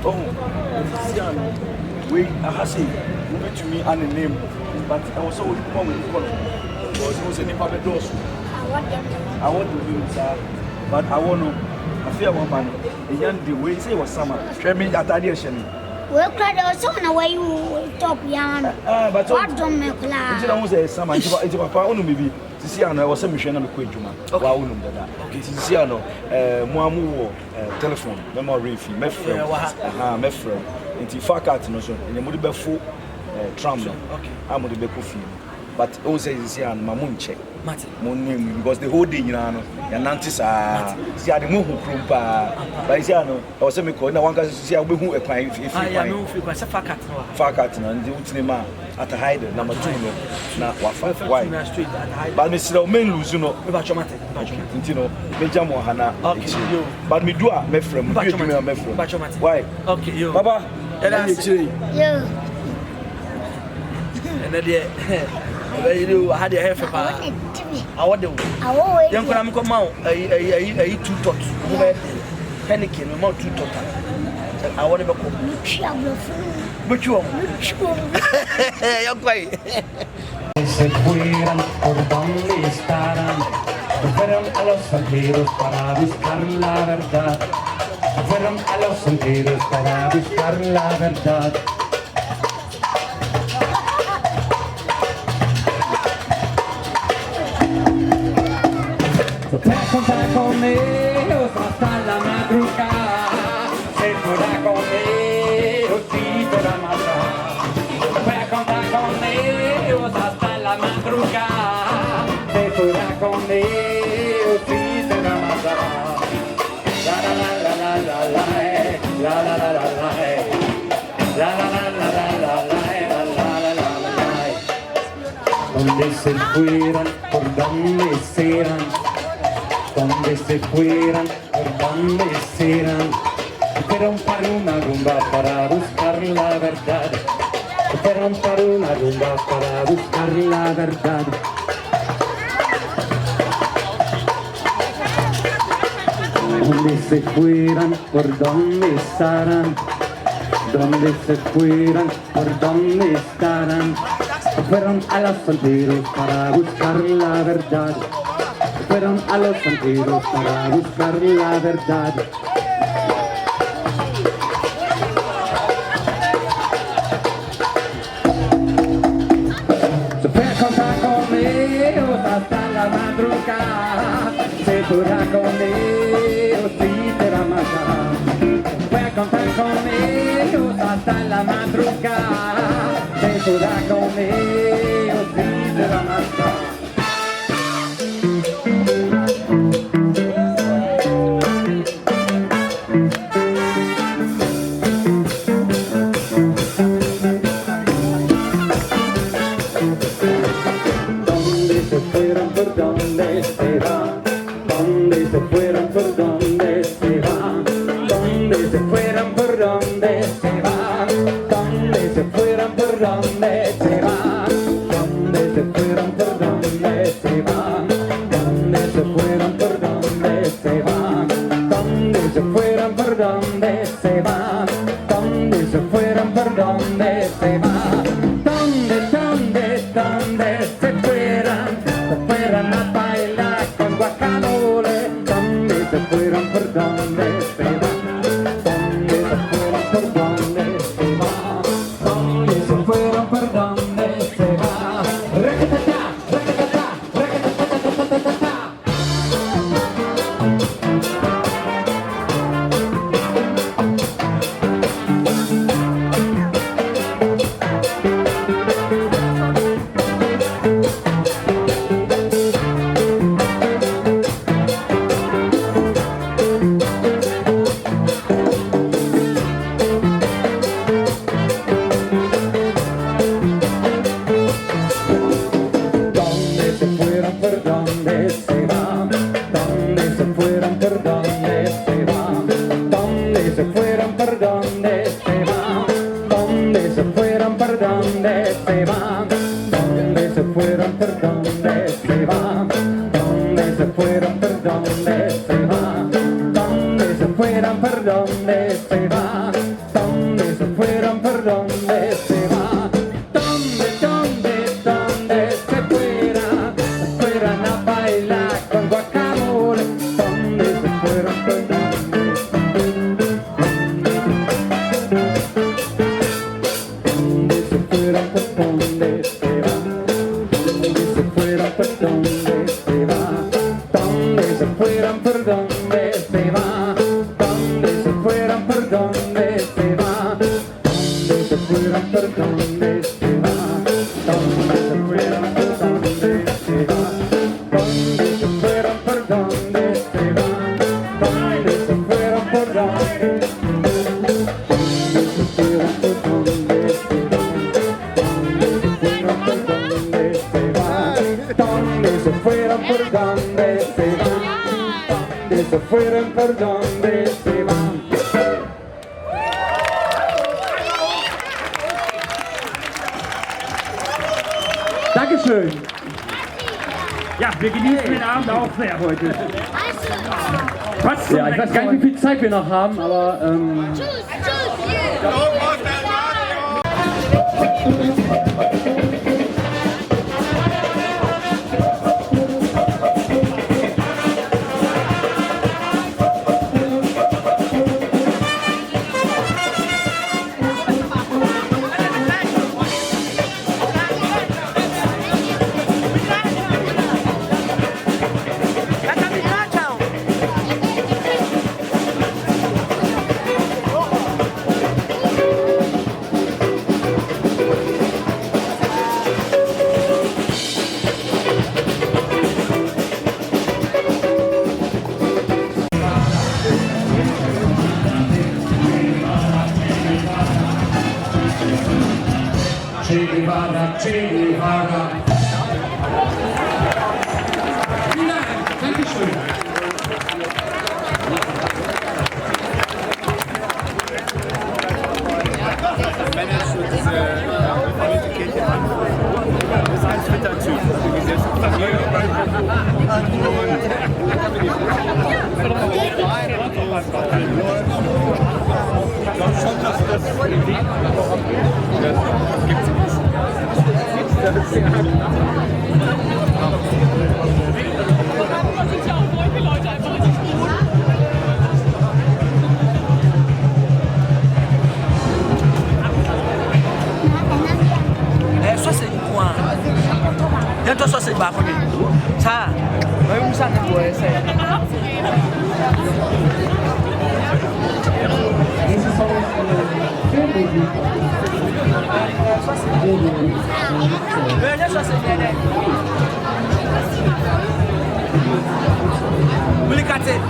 Oh, we I say move to me and a name, but I was so come with the color. Because it was any public doors. I want to do sir, but I want to. I fear one man. The young the way say was summer. Try me at addition. We cried also on the way you top young. But what don't make laugh? It's almost summer. It's a power on maybe. Sisi ano was a mission na kwa juma. Wa unum dada. Sisi ano muamu telephone memory fee me frame. Me frame. Nti fakat no so. Nya mudi be full tram. Okay. Amudi be kofi. But also sisi ano mamun check. Mate. Monim because the whole day you know ya nantis see ade mo hu krumpa. But see ano I was say me call na one ka see a be hu ekwan if ya no fi kwa fakat no. Fakat no ndi utinema at hide number 2 no na wa five why. But me see the main lose no. Me ba chomate. Nti no me jam wo hana. Okay. But me do a me frame. Me do me me frame. Why? Okay yo. Baba. Yo. And then you know how the hair for I want them. Young Cram come out a 2 tots. Panicking, no more 2 tots. I want to go. But you are quite. Se fueran por donde estarán, fueron a los sentidos para buscar la verdad. Fueron a los sentidos para buscar la verdad. Se fue a contar con ellos hasta la madrugada. Se fuera con ellos y toda matar. Se fue a contar con ellos hasta la madrugada. Se fuera con ellos y toda matar. La la la la la la la la la la la la la la la la la. Donde se fueran, por donde serán. Donde se fueran, por donde serán. Fueron para una rumba para buscar la verdad. Fueron para una rumba para buscar la verdad. Donde se fueran, por donde estarán. Donde se fueran, por donde estarán. Fueron a los sentidos para buscar la verdad. Fueron a los sentidos para buscar la verdad. Se fue a contar con ellos hasta la madrugada. Se fuera con ellos y te va a matar. Se fue a contar con ellos hasta la madrugada. Se fuera con ellos y te va a matar. Por donde se van, donde se fueran, por donde se van, donde se fueran, por donde se van, donde se fueran, por donde se van, donde se fueran, por donde se van, donde se fueran, por donde se van, donde se fueran, por donde se van, donde se fueran, por donde se van, donde se fueran a bailar con guacamole, donde se fueron por donde se van, donde se fueron por donde se van, donde se fueron por donde se van. Requetata, requetata, requetata. ¿Dónde se fueron? ¿Por dónde se van? se fueron, por dónde se va, dónde se fueron, por dónde se va, dónde se fueron, por dónde se va, dónde se fueron, por dónde se va, dónde se fueron, por dónde se va, dónde se fueron, por dónde se fueron, por dónde se fueron, por dónde se van. Dankeschön. Ja, wir genießen den Abend auch sehr heute. Ja, ich weiß gar nicht, wie viel Zeit wir noch haben, aber Che Guevara, Che Guevara. Vielen Dank, Dankeschön. Então só se bafa aqui. Tá. Vai usar na tua essa. Esses são os Veja só se vier. Bulicate.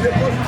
Depois